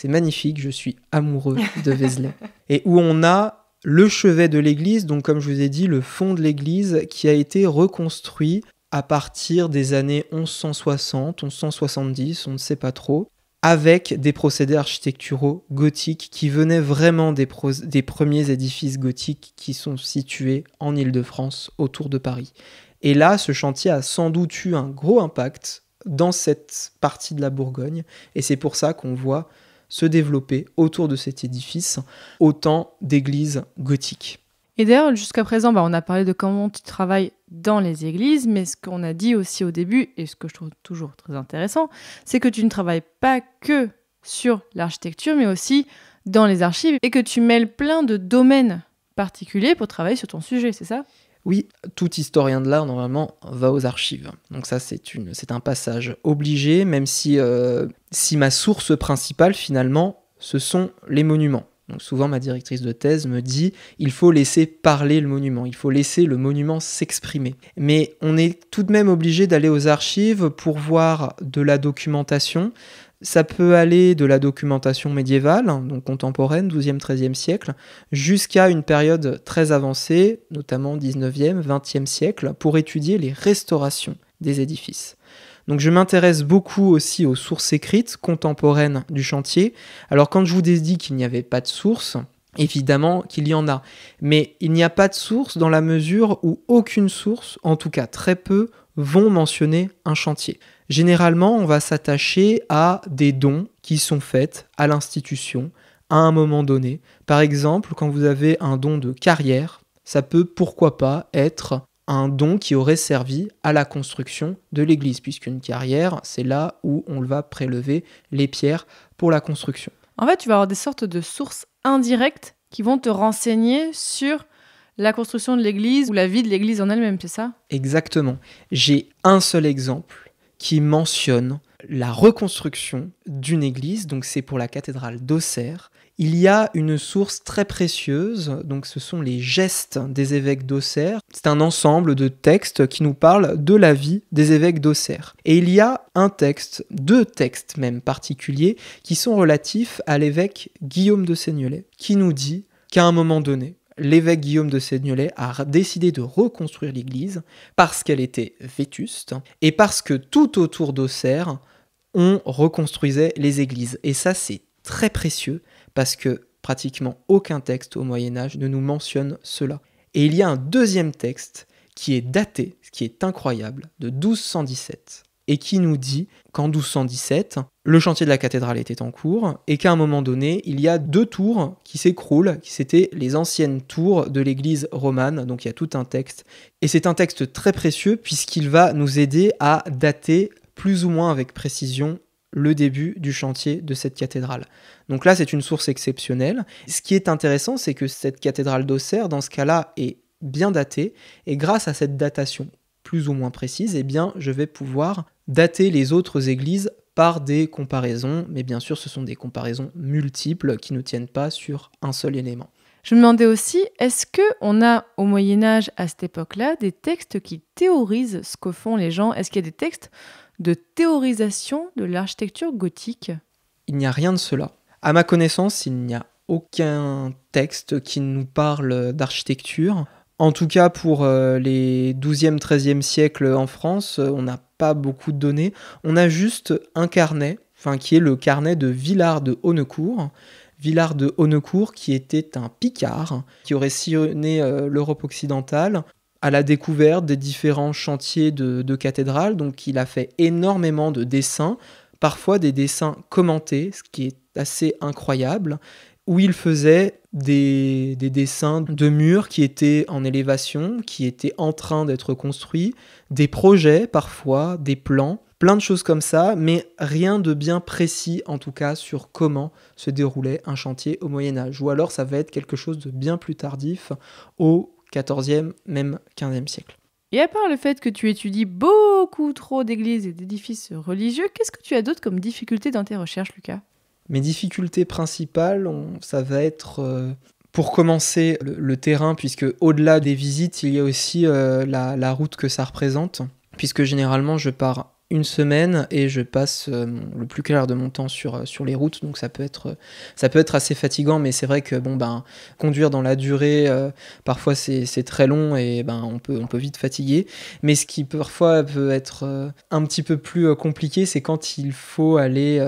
magnifique, je suis amoureux de Vézelay. Et où on a le chevet de l'église, donc comme je vous ai dit, le fond de l'église qui a été reconstruit à partir des années 1160, 1170, on ne sait pas trop, avec des procédés architecturaux gothiques qui venaient vraiment des premiers édifices gothiques qui sont situés en Île-de-France, autour de Paris. Et là, ce chantier a sans doute eu un gros impact dans cette partie de la Bourgogne, et c'est pour ça qu'on voit se développer autour de cet édifice autant d'églises gothiques. Et d'ailleurs, jusqu'à présent, on a parlé de comment tu travailles dans les églises, mais ce qu'on a dit aussi au début, et ce que je trouve toujours très intéressant, c'est que tu ne travailles pas que sur l'architecture, mais aussi dans les archives, et que tu mêles plein de domaines particuliers pour travailler sur ton sujet, c'est ça ? Oui, tout historien de l'art, normalement, va aux archives. Donc ça, c'est un passage obligé, même si ma source principale, finalement, ce sont les monuments. Donc souvent, ma directrice de thèse me dit « il faut laisser parler le monument, il faut laisser le monument s'exprimer ». Mais on est tout de même obligé d'aller aux archives pour voir de la documentation. Ça peut aller de la documentation médiévale, donc contemporaine, 12e, 13e siècle, jusqu'à une période très avancée, notamment 19e, 20e siècle, pour étudier les restaurations des édifices. Donc je m'intéresse beaucoup aussi aux sources écrites contemporaines du chantier. Alors quand je vous ai dit qu'il n'y avait pas de source, évidemment qu'il y en a. Mais il n'y a pas de source dans la mesure où aucune source, en tout cas très peu, vont mentionner un chantier. Généralement, on va s'attacher à des dons qui sont faits à l'institution à un moment donné. Par exemple, quand vous avez un don de carrière, ça peut pourquoi pas être un don qui aurait servi à la construction de l'église, puisqu'une carrière, c'est là où on va prélever les pierres pour la construction. En fait, tu vas avoir des sortes de sources indirectes qui vont te renseigner sur la construction de l'église ou la vie de l'église en elle-même, c'est ça ? Exactement. J'ai un seul exemple qui mentionne la reconstruction d'une église, donc c'est pour la cathédrale d'Auxerre. Il y a une source très précieuse, donc ce sont les gestes des évêques d'Auxerre. C'est un ensemble de textes qui nous parlent de la vie des évêques d'Auxerre. Et il y a un texte, 2 textes même particuliers, qui sont relatifs à l'évêque Guillaume de Seignelay, qui nous dit qu'à un moment donné, l'évêque Guillaume de Seignelay a décidé de reconstruire l'église parce qu'elle était vétuste et parce que tout autour d'Auxerre, on reconstruisait les églises. Et ça, c'est très précieux parce que pratiquement aucun texte au Moyen-Âge ne nous mentionne cela. Et il y a un deuxième texte qui est daté, ce qui est incroyable, de 1217, et qui nous dit qu'en 1217, le chantier de la cathédrale était en cours, et qu'à un moment donné, il y a 2 tours qui s'écroulent, qui c'était les anciennes tours de l'église romane, donc il y a tout un texte. Et c'est un texte très précieux puisqu'il va nous aider à dater plus ou moins avec précision le début du chantier de cette cathédrale. Donc là, c'est une source exceptionnelle. Ce qui est intéressant, c'est que cette cathédrale d'Auxerre, dans ce cas-là, est bien datée, et grâce à cette datation plus ou moins précise, eh bien, je vais pouvoir dater les autres églises par des comparaisons, mais bien sûr, ce sont des comparaisons multiples qui ne tiennent pas sur un seul élément. Je me demandais aussi, est-ce qu'on a au Moyen-Âge, à cette époque-là, des textes qui théorisent ce que font les gens ? Est-ce qu'il y a des textes de théorisation de l'architecture gothique ? Il n'y a rien de cela. À ma connaissance, il n'y a aucun texte qui nous parle d'architecture. En tout cas, pour les 12e, 13e siècles en France, on n'a pas beaucoup de données. On a juste un carnet, qui est le carnet de Villard de Haunecourt. Villard de Haunecourt, qui était un Picard, qui aurait sillonné l'Europe occidentale à la découverte des différents chantiers de cathédrales. Donc il a fait énormément de dessins, parfois des dessins commentés, ce qui est assez incroyable, où il faisait des dessins de murs qui étaient en élévation, qui étaient en train d'être construits, des projets parfois, des plans, plein de choses comme ça, mais rien de bien précis en tout cas sur comment se déroulait un chantier au Moyen-Âge. Ou alors ça va être quelque chose de bien plus tardif, au XIVe, même XVe siècle. Et à part le fait que tu étudies beaucoup trop d'églises et d'édifices religieux, qu'est-ce que tu as d'autre comme difficulté dans tes recherches, Lucas ? Mes difficultés principales, ça va être, pour commencer, le terrain, puisque au-delà des visites, il y a aussi la route que ça représente, puisque généralement je pars une semaine et je passe le plus clair de mon temps sur les routes, donc ça peut être assez fatigant, mais c'est vrai que conduire dans la durée, parfois c'est très long et on peut vite fatiguer. Mais ce qui parfois peut être un petit peu plus compliqué, c'est quand il faut aller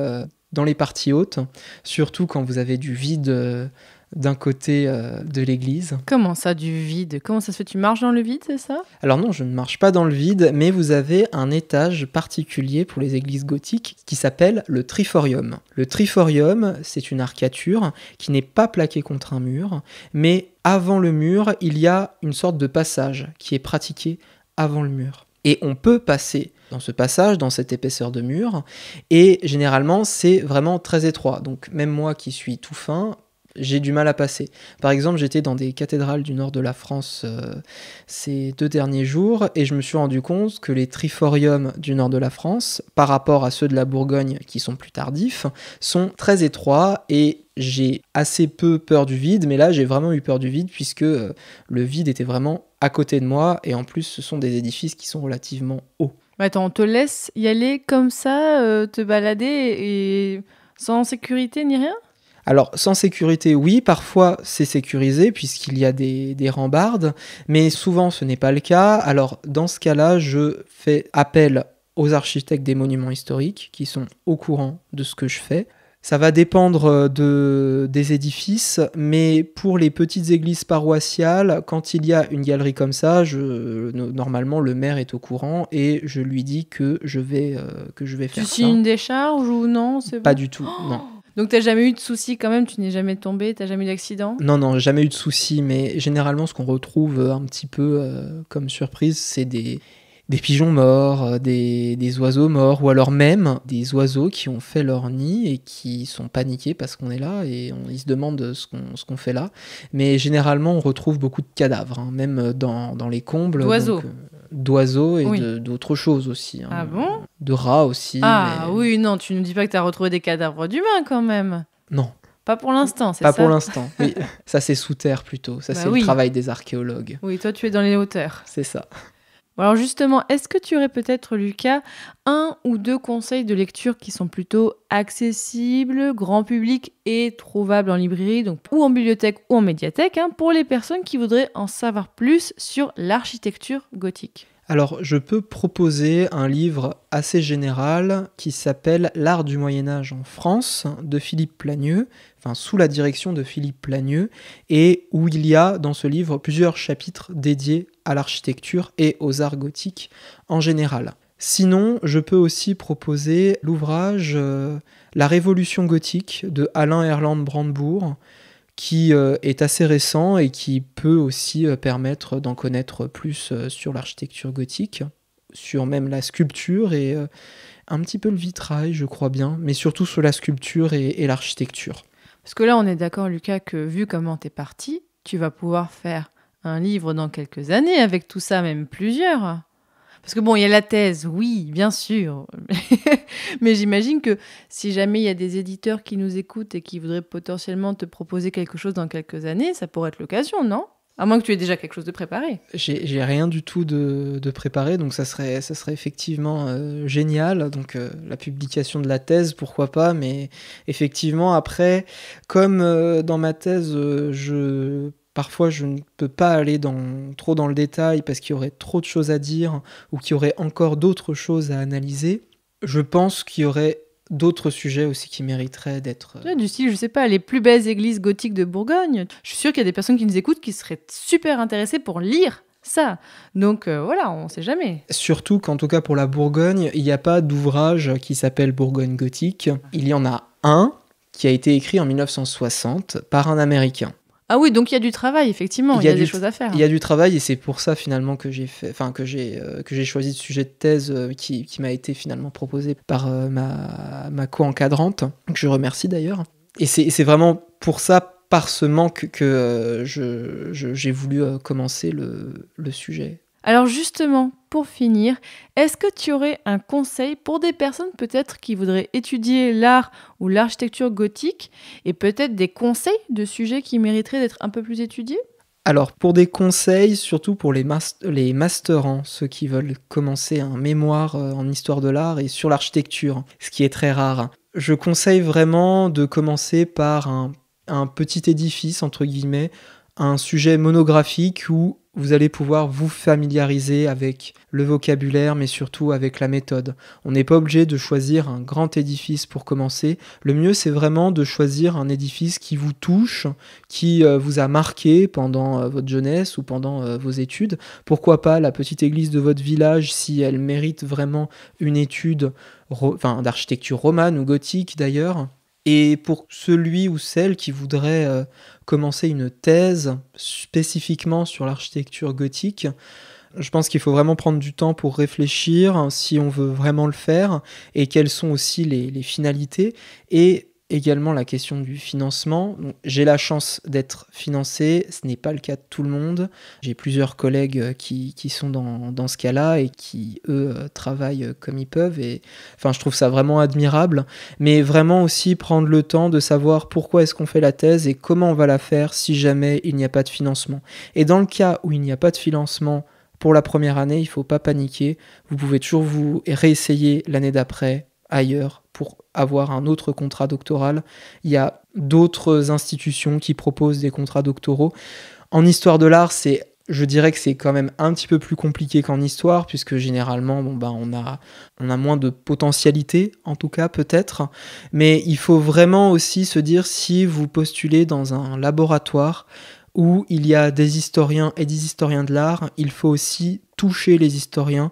dans les parties hautes, surtout quand vous avez du vide d'un côté de l'église. Comment ça, du vide ? Comment ça se fait ? Tu marches dans le vide, c'est ça ? Alors non, je ne marche pas dans le vide, mais vous avez un étage particulier pour les églises gothiques qui s'appelle le triforium. Le triforium, c'est une arcature qui n'est pas plaquée contre un mur, mais avant le mur, il y a une sorte de passage qui est pratiqué avant le mur. Et on peut passer dans ce passage, dans cette épaisseur de mur, et généralement, c'est vraiment très étroit. Donc même moi qui suis tout fin, j'ai du mal à passer. Par exemple, j'étais dans des cathédrales du nord de la France ces 2 derniers jours et je me suis rendu compte que les triforiums du nord de la France, par rapport à ceux de la Bourgogne qui sont plus tardifs, sont très étroits et j'ai assez peu peur du vide, mais là j'ai vraiment eu peur du vide puisque le vide était vraiment à côté de moi et en plus ce sont des édifices qui sont relativement hauts. Attends, on te laisse y aller comme ça, te balader et sans sécurité ni rien ? Alors, sans sécurité, oui, parfois c'est sécurisé puisqu'il y a des rambardes, mais souvent ce n'est pas le cas. Alors, dans ce cas-là, je fais appel aux architectes des monuments historiques qui sont au courant de ce que je fais. Ça va dépendre des édifices, mais pour les petites églises paroissiales, quand il y a une galerie comme ça, normalement le maire est au courant et je lui dis que je vais faire ça. Tu signes une décharge ou non ? C'est Pas bon ? du tout, non. Donc t'as jamais eu de soucis quand même, tu n'es jamais tombé, t'as jamais eu d'accident ? Non, jamais eu de soucis, mais généralement ce qu'on retrouve un petit peu comme surprise, c'est des des pigeons morts, des oiseaux morts, ou alors même des oiseaux qui ont fait leur nid et qui sont paniqués parce qu'on est là et ils se demandent ce qu'on fait là. Mais généralement, on retrouve beaucoup de cadavres, hein, même dans les combles. D'oiseaux. Donc, d'oiseaux et Oui. d'autres choses aussi. Hein. Ah bon ? De rats aussi. Ah mais... oui, non, tu nous dis pas que t'as retrouvé des cadavres d'humains quand même. Non, Pas pour l'instant, c'est pas ça ? pour l'instant. Oui. Ça, c'est sous terre plutôt. Ça, Bah c'est oui. le travail des archéologues. Oui, toi tu es dans les hauteurs. C'est ça. Bon, alors justement, est-ce que tu aurais peut-être, Lucas, 1 ou 2 conseils de lecture qui sont plutôt accessibles, grand public et trouvables en librairie, donc ou en bibliothèque ou en médiathèque, hein, pour les personnes qui voudraient en savoir plus sur l'architecture gothique ? Alors, je peux proposer un livre assez général qui s'appelle L'art du Moyen-Âge en France de Philippe Plagneux, enfin sous la direction de Philippe Plagneux, et où il y a dans ce livre plusieurs chapitres dédiés à l'architecture et aux arts gothiques en général. Sinon, je peux aussi proposer l'ouvrage La Révolution gothique de Alain Erland Brandebourg, qui est assez récent et qui peut aussi permettre d'en connaître plus sur l'architecture gothique, sur même la sculpture et un petit peu le vitrail, je crois bien, mais surtout sur la sculpture et l'architecture. Parce que là, on est d'accord, Lucas, que vu comment t'es parti, tu vas pouvoir faire un livre dans quelques années avec tout ça, même plusieurs. Parce que bon, il y a la thèse, oui, bien sûr. Mais j'imagine que si jamais il y a des éditeurs qui nous écoutent et qui voudraient potentiellement te proposer quelque chose dans quelques années, ça pourrait être l'occasion, non ? À moins que tu aies déjà quelque chose de préparé. J'ai rien du tout de préparé, donc ça serait effectivement génial. Donc la publication de la thèse, pourquoi pas, mais effectivement après, comme dans ma thèse, parfois je ne peux pas aller trop dans le détail parce qu'il y aurait trop de choses à dire ou qu'il y aurait encore d'autres choses à analyser. Je pense qu'il y aurait d'autres sujets aussi qui mériteraient d'être... Tu vois, du style, je sais pas, les plus belles églises gothiques de Bourgogne. Je suis sûre qu'il y a des personnes qui nous écoutent qui seraient super intéressées pour lire ça. Donc voilà, on sait jamais. Surtout qu'en tout cas pour la Bourgogne, il n'y a pas d'ouvrage qui s'appelle Bourgogne gothique. Il y en a un qui a été écrit en 1960 par un Américain. Ah oui, donc il y a du travail, effectivement, il y a des choses à faire. Il y a du travail et c'est pour ça finalement que j'ai choisi le sujet de thèse qui m'a été finalement proposé par ma co-encadrante, que je remercie d'ailleurs. Et c'est vraiment pour ça, par ce manque, que j'ai voulu commencer le sujet. Alors justement, pour finir, est-ce que tu aurais un conseil pour des personnes peut-être qui voudraient étudier l'art ou l'architecture gothique et peut-être des conseils de sujets qui mériteraient d'être un peu plus étudiés ? Alors, pour des conseils, surtout pour les masterants, ceux qui veulent commencer un mémoire en histoire de l'art et sur l'architecture, ce qui est très rare, je conseille vraiment de commencer par un petit édifice, entre guillemets, un sujet monographique où vous allez pouvoir vous familiariser avec le vocabulaire, mais surtout avec la méthode. On n'est pas obligé de choisir un grand édifice pour commencer. Le mieux, c'est vraiment de choisir un édifice qui vous touche, qui vous a marqué pendant votre jeunesse ou pendant vos études. Pourquoi pas la petite église de votre village, si elle mérite vraiment une étude d'architecture romane ou gothique d'ailleurs. Et pour celui ou celle qui voudrait commencer une thèse spécifiquement sur l'architecture gothique, je pense qu'il faut vraiment prendre du temps pour réfléchir si on veut vraiment le faire et quelles sont aussi les finalités et également la question du financement. Donc, j'ai la chance d'être financé, ce n'est pas le cas de tout le monde. J'ai plusieurs collègues qui sont dans ce cas-là et qui, eux, travaillent comme ils peuvent. Et enfin, je trouve ça vraiment admirable. Mais vraiment aussi prendre le temps de savoir pourquoi est-ce qu'on fait la thèse et comment on va la faire si jamais il n'y a pas de financement. Et dans le cas où il n'y a pas de financement pour la première année, il ne faut pas paniquer. Vous pouvez toujours vous réessayer l'année d'après, ailleurs, pour avoir un autre contrat doctoral. Il y a d'autres institutions qui proposent des contrats doctoraux. En histoire de l'art, je dirais que c'est quand même un petit peu plus compliqué qu'en histoire, puisque généralement, on a moins de potentialité, en tout cas peut-être. Mais il faut vraiment aussi se dire, si vous postulez dans un laboratoire où il y a des historiens et des historiens de l'art, il faut aussi toucher les historiens.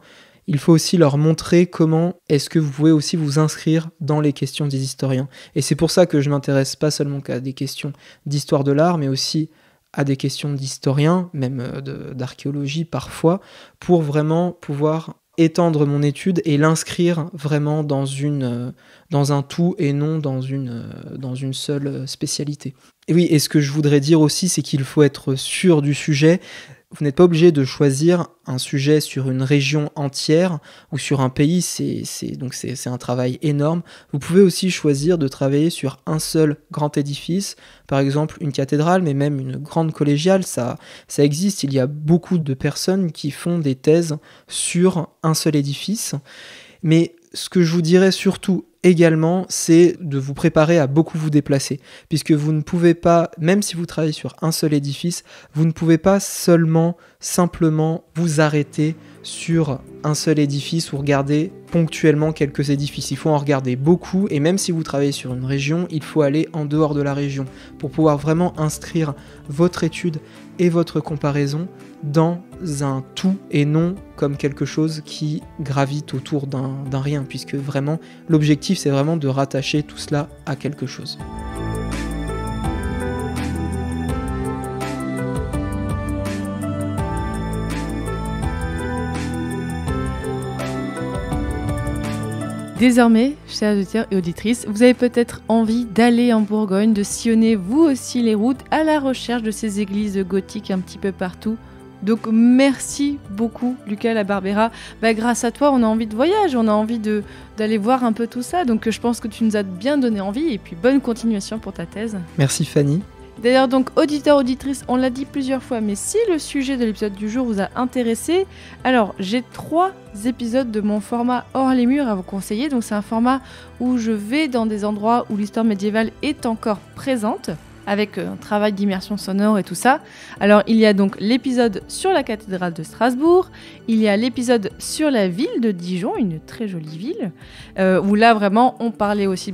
Il faut aussi leur montrer comment est-ce que vous pouvez aussi vous inscrire dans les questions des historiens. Et c'est pour ça que je m'intéresse pas seulement qu'à des questions d'histoire de l'art, mais aussi à des questions d'historiens, même d'archéologie parfois, pour vraiment pouvoir étendre mon étude et l'inscrire vraiment dans un tout et non dans une seule spécialité. Et oui, et ce que je voudrais dire aussi, c'est qu'il faut être sûr du sujet. Vous n'êtes pas obligé de choisir un sujet sur une région entière ou sur un pays, c'est un travail énorme. Vous pouvez aussi choisir de travailler sur un seul grand édifice, par exemple une cathédrale, mais même une grande collégiale, ça existe. Il y a beaucoup de personnes qui font des thèses sur un seul édifice. Mais ce que je vous dirais surtout également, c'est de vous préparer à beaucoup vous déplacer, puisque vous ne pouvez pas, même si vous travaillez sur un seul édifice, vous ne pouvez pas simplement vous arrêter sur un seul édifice ou regarder ponctuellement quelques édifices. Il faut en regarder beaucoup, et même si vous travaillez sur une région, il faut aller en dehors de la région pour pouvoir vraiment inscrire votre étude et votre comparaison dans un tout et non comme quelque chose qui gravite autour d'un rien, puisque vraiment l'objectif c'est vraiment de rattacher tout cela à quelque chose. Désormais, chers auditeurs et auditrices, vous avez peut-être envie d'aller en Bourgogne, de sillonner vous aussi les routes à la recherche de ces églises gothiques un petit peu partout. Donc merci beaucoup Lucas Labarbera. Grâce à toi on a envie de voyage, on a envie d'aller voir un peu tout ça. Donc je pense que tu nous as bien donné envie et puis bonne continuation pour ta thèse. Merci Fanny. D'ailleurs, donc, auditeurs, auditrices, on l'a dit plusieurs fois, mais si le sujet de l'épisode du jour vous a intéressé, alors j'ai 3 épisodes de mon format Hors les murs à vous conseiller. Donc c'est un format où je vais dans des endroits où l'histoire médiévale est encore présente, avec un travail d'immersion sonore et tout ça. Alors il y a donc l'épisode sur la cathédrale de Strasbourg, il y a l'épisode sur la ville de Dijon, une très jolie ville, où là vraiment on parlait aussi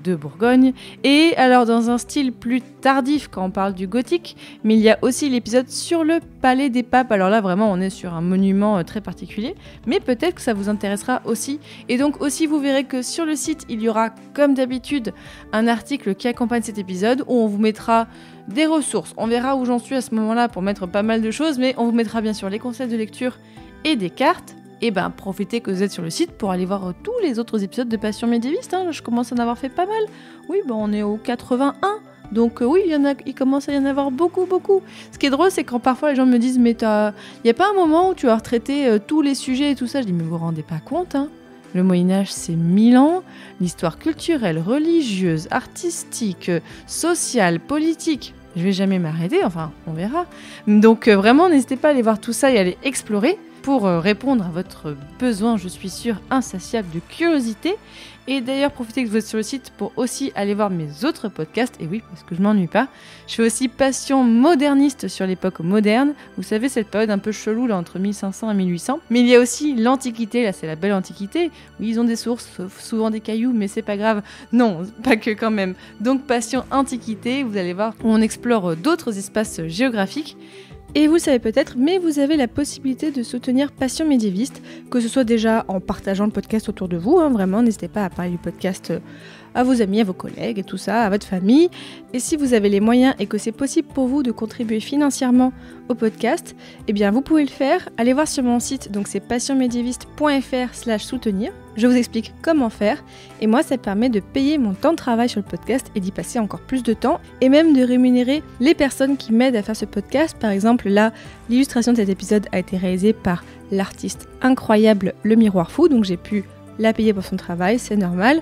de Bourgogne, et alors dans un style plus tardif quand on parle du gothique, mais il y a aussi l'épisode sur le Palais des Papes. Alors là vraiment on est sur un monument très particulier, mais peut-être que ça vous intéressera aussi. Et donc aussi vous verrez que sur le site il y aura comme d'habitude un article qui accompagne cet épisode où on vous mettra des ressources. On verra où j'en suis à ce moment-là pour mettre pas mal de choses, mais on vous mettra bien sûr les conseils de lecture et des cartes. Et profitez que vous êtes sur le site pour aller voir tous les autres épisodes de Passion médiéviste. Je commence à en avoir fait pas mal. Oui, on est au 81. Donc oui, il commence à y en avoir beaucoup. Ce qui est drôle, c'est quand parfois les gens me disent « Mais il n'y a pas un moment où tu as retraité tous les sujets et tout ça ?» Je dis « Mais vous vous rendez pas compte, hein. Le Moyen-Âge, c'est 1000 ans. L'histoire culturelle, religieuse, artistique, sociale, politique. Je vais jamais m'arrêter, enfin, on verra. Donc vraiment, n'hésitez pas à aller voir tout ça et à aller explorer pour répondre à votre besoin, je suis sûre, insatiable de curiosité. Et d'ailleurs, profitez que vous êtes sur le site pour aussi aller voir mes autres podcasts. Et oui, parce que je m'ennuie pas. Je fais aussi Passion moderniste sur l'époque moderne. Vous savez, cette période un peu chelou, là, entre 1500 et 1800. Mais il y a aussi l'Antiquité, là, c'est la belle Antiquité. Oui, ils ont des sources, souvent des cailloux, mais c'est pas grave. Non, pas que quand même. Donc, Passion Antiquité, vous allez voir, on explore d'autres espaces géographiques. Et vous le savez peut-être, mais vous avez la possibilité de soutenir Passion médiéviste, que ce soit déjà en partageant le podcast autour de vous, vraiment, n'hésitez pas à parler du podcast à vos amis, à vos collègues et tout ça, à votre famille. Et si vous avez les moyens et que c'est possible pour vous de contribuer financièrement au podcast, eh bien vous pouvez le faire. Allez voir sur mon site, donc c'est passionmédiéviste.fr/soutenir. Je vous explique comment faire. Et moi, ça permet de payer mon temps de travail sur le podcast et d'y passer encore plus de temps. Et même de rémunérer les personnes qui m'aident à faire ce podcast. Par exemple, là, l'illustration de cet épisode a été réalisée par l'artiste incroyable Le Miroir Fou. Donc j'ai pu la payer pour son travail, c'est normal.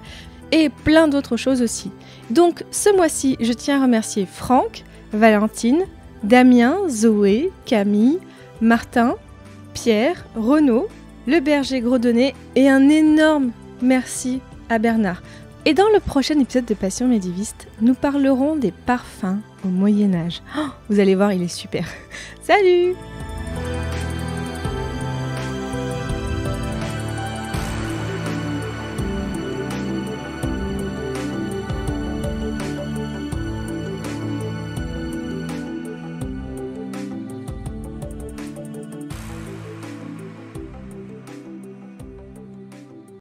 Et plein d'autres choses aussi. Donc ce mois-ci, je tiens à remercier Franck, Valentine, Damien, Zoé, Camille, Martin, Pierre, Renaud, Le Berger Grodonnet et un énorme merci à Bernard. Et dans le prochain épisode de Passion médiéviste, nous parlerons des parfums au Moyen-Âge. Oh, vous allez voir, il est super. Salut!